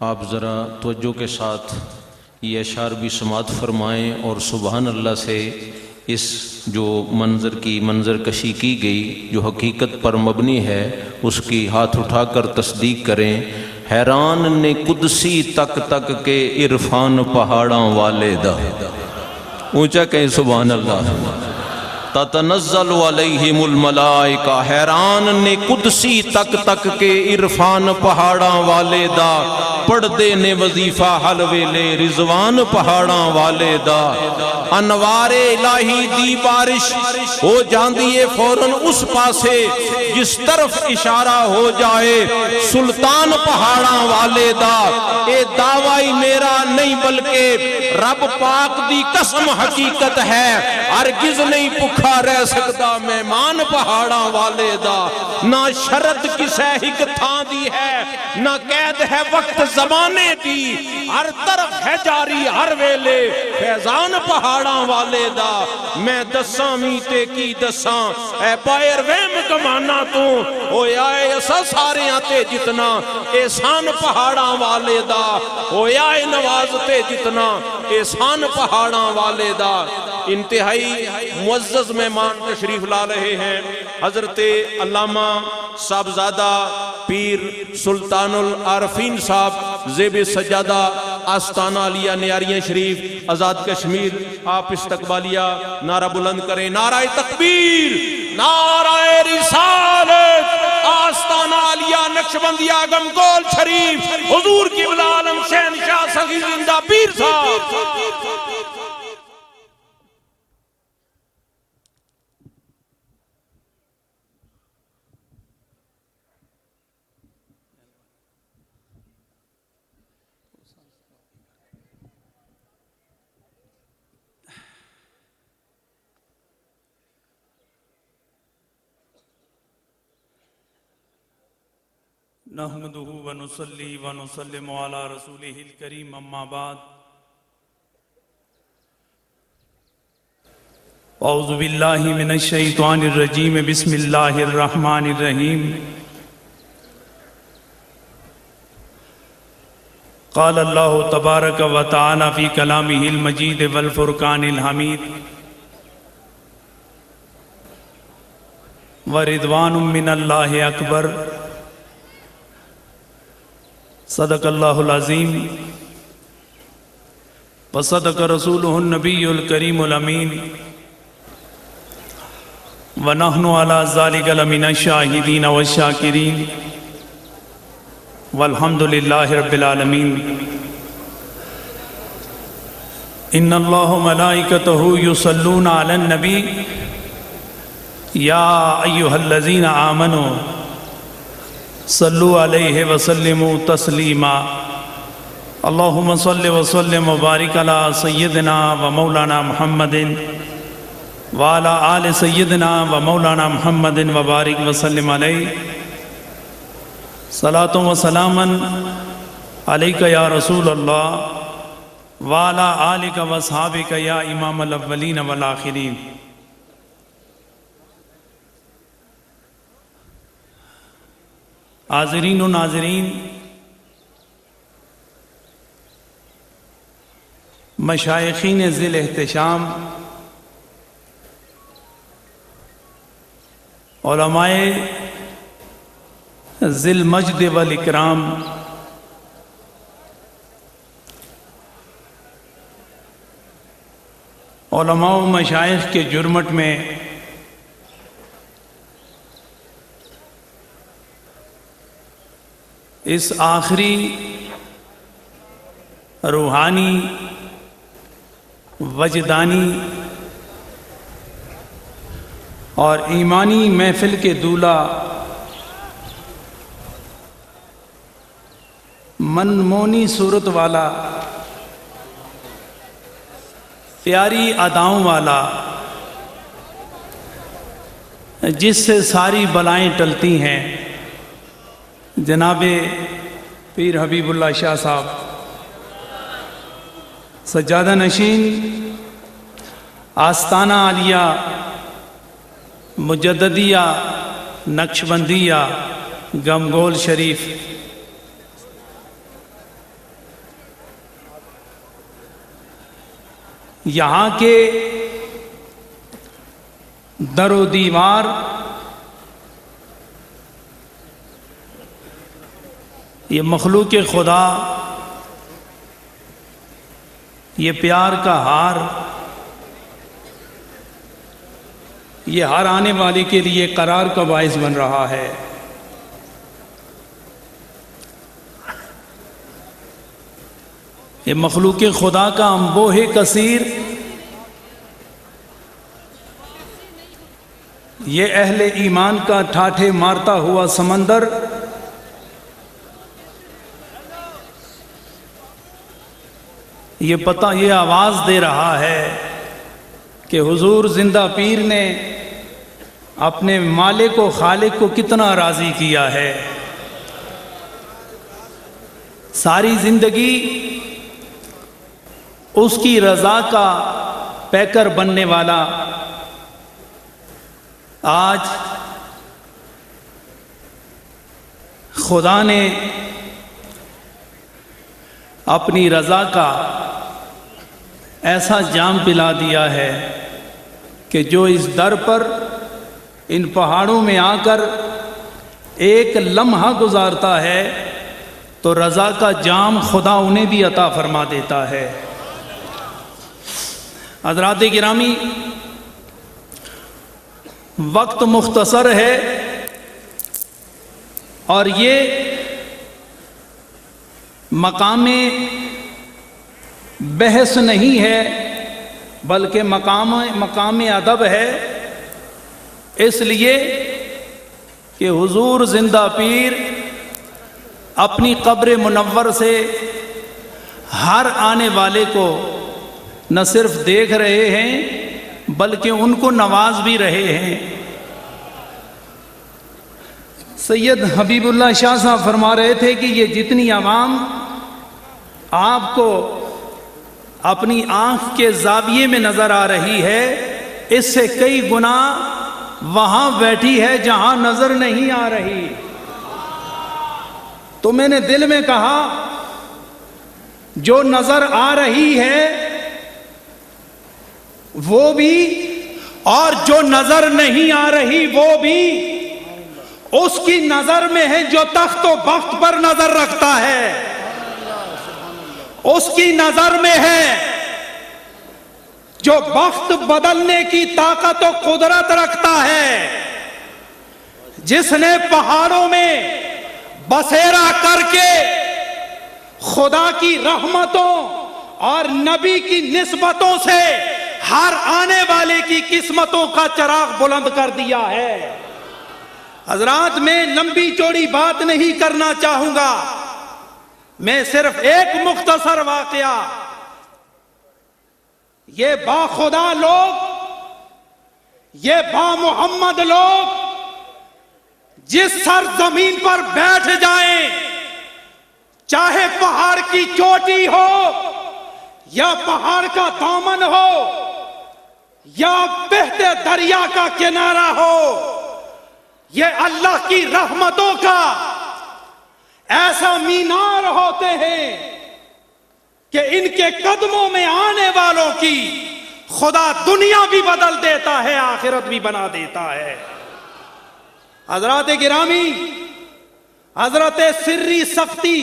آپ ذرا توجہ کے ساتھ یہ اشعار بھی سماعت فرمائیں اور سبحان اللہ سے اس جو منظر کشی کی گئی جو حقیقت پر مبنی ہے اس کی ہاتھ اٹھا کر تصدیق کریں۔ حیران نے قدسی تک تک کے عرفان پہاڑاں والے دا، اونچا کہیں سبحان اللہ۔ تتنزل علیہم الملائکہ، حیران نے قدسی تک تک کے عرفان پہاڑاں والے دا، پڑھ دے نے وظیفہ حل ویلے رضوان پہاڑاں والے دا، انوار الہی دی بارش ہو جاندی ہے فوراً اس پاسے جس طرف اشارہ ہو جائے سلطان پہاڑاں والے دا۔ اے دعوی میرا نہیں بلکہ رب پاک دی قسم حقیقت ہے، ہرگز نہیں بھکھا رہ سکتا مہمان پہاڑاں والے دا۔ نہ شرط کسے ہک تھاں دی ہے، نہ قید ہے وقت زمانے دی، ہر طرف ہے جاری ہر ویلے فیضان پہاڑاں والے دا۔ میں دساں میتے کی دساں اے باہر وہم کمانا تو ہویا اے اسا سارے آتے جتنا احسان پہاڑاں والے دا، ہویا اے نوازتے جتنا احسان پہاڑاں والے دا۔ انتہائی معزز مہمان تشریف لا رہے ہیں حضرت علامہ صاحبزادہ پیر سلطان العارفین صاحب، زیب سجادہ آستانہ علیہ نیاریاں شریف آزاد کشمیر۔ آپ استقبالیہ نعرہ بلند کریں، نعرہ تکبیر، نعرہ رسالت، آستانہ علیہ نقشبندیہ گمگول شریف، حضور قبلہ عالم شہنشاہ صغیر زندہ پیر صاحب۔ نحمدہ ونصلی ونسلم علی رسولہ الکریم، اما بعد۔ اعوذ باللہ من الشیطان الرجیم، بسم اللہ الرحمن الرحیم۔ قال اللہ تبارک و تعالی فی کلامہ المجید والفرقان الحمید، ورضوان من اللہ اکبر، صدق اللہ العظیم وصدق رسولہ النبی الکریم الامین، ونحن علی ذالک لمن الشاہدین والشاکرین، والحمد للہ رب العالمین۔ ان اللہ ملائکتہ یصلون علی النبی یا ایہا الذین آمنوا صلو علیہ وسلموا تسلیما۔ اللہم صل وسلم وبارک علی سیدنا و مولانا محمد وعلی آل سیدنا و مولانا محمد وبارک وسلم علیہ۔ صلاۃ و سلاما علیک یا رسول اللہ وعلی آلک و اصحابک یا امام الاولین والآخرین۔ حاضرین و ناظرین، مشائخین ذی الاحتشام، علماء ذی المجد والاکرام، علماء و مشائخ کے جرمٹ میں اس آخری روحانی وجدانی اور ایمانی محفل کے دولہ منمونی صورت والا، پیاری اداؤں والا، جس سے ساری بلائیں ٹلتی ہیں، جناب پیر حبیب اللہ شاہ صاحب، سجادہ نشین آستانہ عالیہ مجددیہ نقشبندیہ گمگول شریف، یہاں کے در و دیوار یہ مخلوق خدا، یہ پیار کا ہار، یہ ہر آنے والے کے لیے قرار کا باعث بن رہا ہے۔ یہ مخلوق خدا کا انبوہ کثیر، یہ اہل ایمان کا ٹھاٹھے مارتا ہوا سمندر، یہ آواز دے رہا ہے کہ حضور زندہ پیر نے اپنے مالک و خالق کو کتنا راضی کیا ہے۔ ساری زندگی اس کی رضا کا پیکر بننے والا آج خدا نے اپنی رضا کا ایسا جام پلا دیا ہے کہ جو اس در پر ان پہاڑوں میں آ کر ایک لمحہ گزارتا ہے تو رضا کا جام خدا انہیں بھی عطا فرما دیتا ہے۔ حضرات گرامی، وقت مختصر ہے اور یہ مقام بحث نہیں ہے بلکہ مقام ادب ہے، اس لیے کہ حضور زندہ پیر اپنی قبر منور سے ہر آنے والے کو نہ صرف دیکھ رہے ہیں بلکہ ان کو نواز بھی رہے ہیں۔ سید حبیب اللہ شاہ صاحب فرما رہے تھے کہ یہ جتنی عوام آپ کو اپنی آنکھ کے زاویے میں نظر آ رہی ہے، اس سے کئی گنا وہاں بیٹھی ہے جہاں نظر نہیں آ رہی۔ تو میں نے دل میں کہا جو نظر آ رہی ہے وہ بھی اور جو نظر نہیں آ رہی وہ بھی اس کی نظر میں ہے جو تخت و بخت پر نظر رکھتا ہے، اس کی نظر میں ہے جو بخت بدلنے کی طاقت و قدرت رکھتا ہے، جس نے پہاڑوں میں بسیرا کر کے خدا کی رحمتوں اور نبی کی نسبتوں سے ہر آنے والے کی قسمتوں کا چراغ بلند کر دیا ہے۔ حضرات، میں لمبی چوڑی بات نہیں کرنا چاہوں گا، میں صرف ایک مختصر واقعہ، یہ با خدا لوگ، یہ با محمد لوگ جس سرزمین پر بیٹھ جائیں، چاہے پہاڑ کی چوٹی ہو یا پہاڑ کا دامن ہو یا بہتے دریا کا کنارہ ہو، یہ اللہ کی رحمتوں کا ایسا مینار ہوتے ہیں کہ ان کے قدموں میں آنے والوں کی خدا دنیا بھی بدل دیتا ہے، آخرت بھی بنا دیتا ہے۔ حضرات گرامی، حضرت سری سختی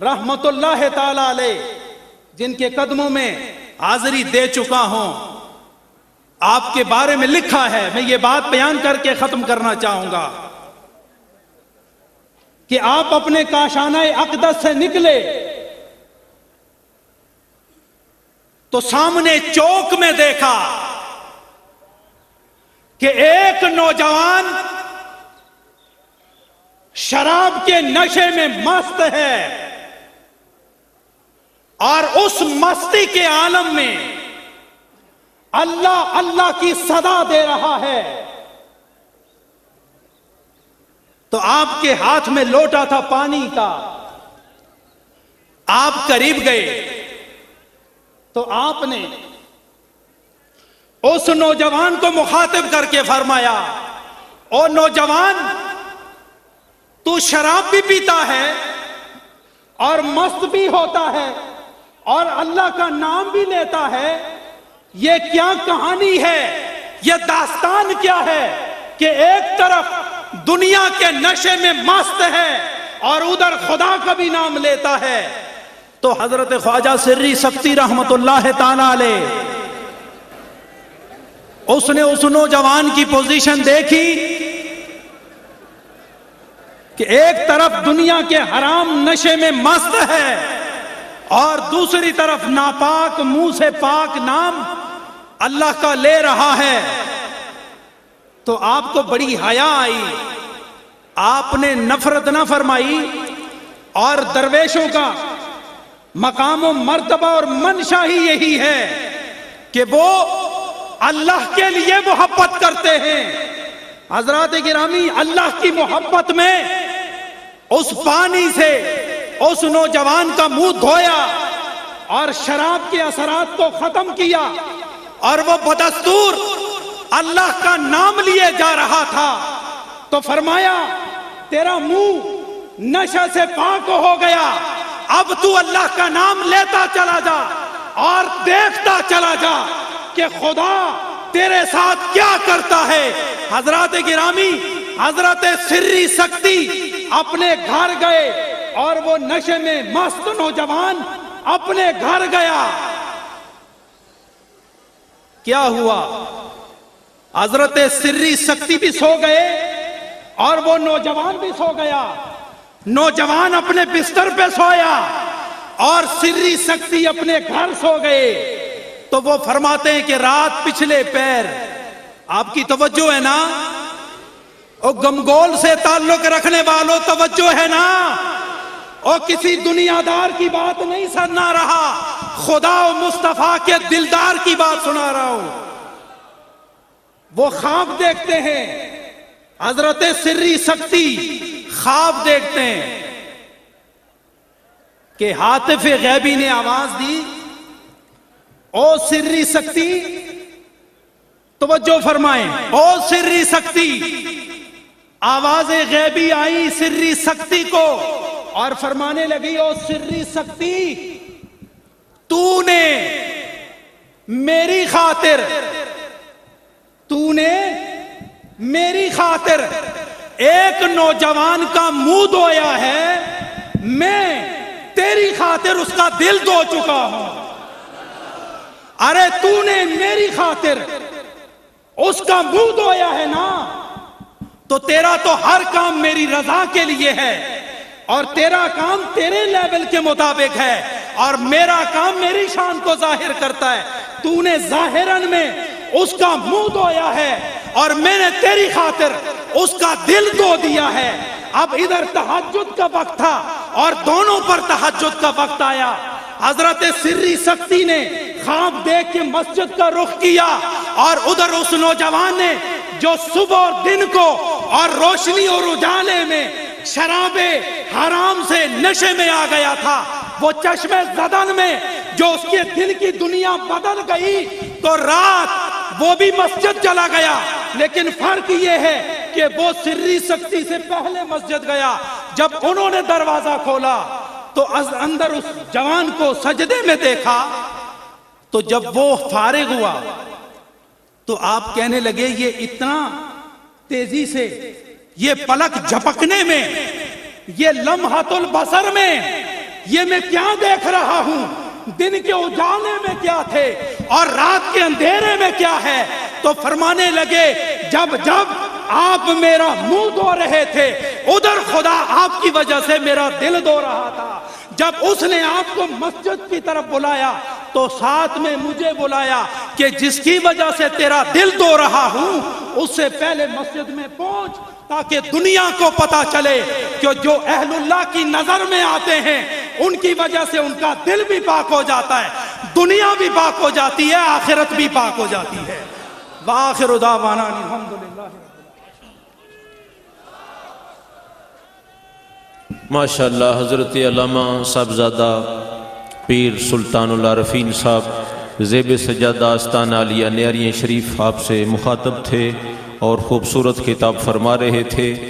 رحمت اللہ تعالی علیہ، جن کے قدموں میں حاضری دے چکا ہوں، آپ کے بارے میں لکھا ہے، میں یہ بات بیان کر کے ختم کرنا چاہوں گا کہ آپ اپنے کاشانہ اقدس سے نکلے تو سامنے چوک میں دیکھا کہ ایک نوجوان شراب کے نشے میں مست ہے اور اس مستی کے عالم میں اللہ اللہ کی صدا دے رہا ہے۔ تو آپ کے ہاتھ میں لوٹا تھا پانی کا، آپ قریب گئے تو آپ نے اس نوجوان کو مخاطب کر کے فرمایا، او نوجوان، تو شراب بھی پیتا ہے اور مست بھی ہوتا ہے اور اللہ کا نام بھی لیتا ہے، یہ کیا کہانی ہے، یہ داستان کیا ہے کہ ایک طرف دنیا کے نشے میں مست ہے اور ادھر خدا کا بھی نام لیتا ہے؟ تو حضرت خواجہ سری سکتی رحمت اللہ تعالی علیہ، اس نے اس نوجوان کی پوزیشن دیکھی کہ ایک طرف دنیا کے حرام نشے میں مست ہے اور دوسری طرف ناپاک منہ سے پاک نام اللہ کا لے رہا ہے۔ تو آپ کو بڑی حیا آئی، آپ نے نفرت نہ فرمائی، اور درویشوں کا مقام و مرتبہ اور منشا ہی یہی ہے کہ وہ اللہ کے لیے محبت کرتے ہیں۔ حضرات گرامی، اللہ کی محبت میں اس پانی سے اس نوجوان کا منہ دھویا اور شراب کے اثرات کو ختم کیا، اور وہ بدستور اللہ کا نام لیے جا رہا تھا تو فرمایا تیرا منہ نشہ سے پاک ہو گیا، اب تو اللہ کا نام لیتا چلا جا اور دیکھتا چلا جا کہ خدا تیرے ساتھ کیا کرتا ہے۔ حضرات گرامی، حضرت سری سکتی اپنے گھر گئے اور وہ نشے میں مست نوجوان اپنے گھر گیا۔ کیا ہوا؟ حضرت سری سکتی بھی سو گئے اور وہ نوجوان بھی سو گیا۔ نوجوان اپنے بستر پہ سویا اور سری سکتی اپنے گھر سو گئے۔ تو وہ فرماتے ہیں کہ رات پچھلے پیر، آپ کی توجہ ہے نا؟ او گمگول سے تعلق رکھنے والوں توجہ ہے نا؟ او کسی دنیا دار کی بات نہیں سنا رہا، خدا و مصطفیٰ کے دلدار کی بات سنا رہا ہوں۔ وہ خواب دیکھتے ہیں، حضرت سری سکتی خواب دیکھتے ہیں کہ ہاتف غیبی نے آواز دی، او سری سکتی، توجہ فرمائیں، او سری سکتی۔ آواز غیبی آئی سری سکتی کو اور فرمانے لگی، او سری سکتی، تو نے میری خاطر ایک نوجوان کا منہ دھویا ہے، میں تیری خاطر اس کا دل دھو چکا ہوں۔ ارے تو نے میری خاطر اس کا منہ دھویا ہے نا، تو تیرا تو ہر کام میری رضا کے لیے ہے، اور تیرا کام تیرے لیول کے مطابق ہے، اور میرا کام میری شان کو ظاہر کرتا ہے۔ تو نے ظاہراً میں اس کا منہ دھویا ہے اور میں نے تیری خاطر اس کا دل دھو دیا ہے۔ اب ادھر تہجد کا وقت تھا اور دونوں پر تہجد کا وقت آیا۔ حضرت سری سکتی نے خواب دیکھ کے مسجد کا رخ کیا، اور ادھر اس نوجوان نے جو صبح اور دن کو اور روشنی اور اجالے میں شراب حرام سے نشے میں آ گیا تھا، وہ چشمے زدن میں جو اس کے دل کی دنیا بدل گئی، تو رات وہ بھی مسجد چلا گیا، لیکن فرق یہ ہے کہ وہ سری سکتی سے پہلے مسجد گیا۔ جب انہوں نے دروازہ کھولا تو اندر اس جوان کو سجدے میں دیکھا، تو جب وہ فارغ ہوا تو آپ کہنے لگے یہ اتنا تیزی سے، یہ پلک جھپکنے میں، یہ لمحۃ البصر میں، یہ میں کیا دیکھ رہا ہوں؟ دن کے اجالے میں کیا تھے اور رات کے اندھیرے میں کیا ہے؟ تو فرمانے لگے جب آپ میرا منہ دھو رہے تھے، ادھر خدا آپ کی وجہ سے میرا دل دھو رہا تھا۔ جب اس نے آپ کو مسجد کی طرف بلایا تو ساتھ میں مجھے بلایا کہ جس کی وجہ سے تیرا دل دھو رہا ہوں، اس سے پہلے مسجد میں پہنچ، تاکہ دنیا کو پتا چلے کہ جو اہل اللہ کی نظر میں آتے ہیں ان کی وجہ سے ان کا دل بھی پاک ہو جاتا ہے، دنیا بھی پاک ہو جاتی ہے، آخرت بھی پاک ہو جاتی ہے۔ وآخر دعوانا الحمدللہ۔ ماشاءاللہ حضرت علامہ صاحبزادہ پیر سلطان العارفین صاحب زیب سجادہ آستانہ عالیہ نیاریاں شریف آپ سے مخاطب تھے اور خوبصورت خطاب فرما رہے تھے۔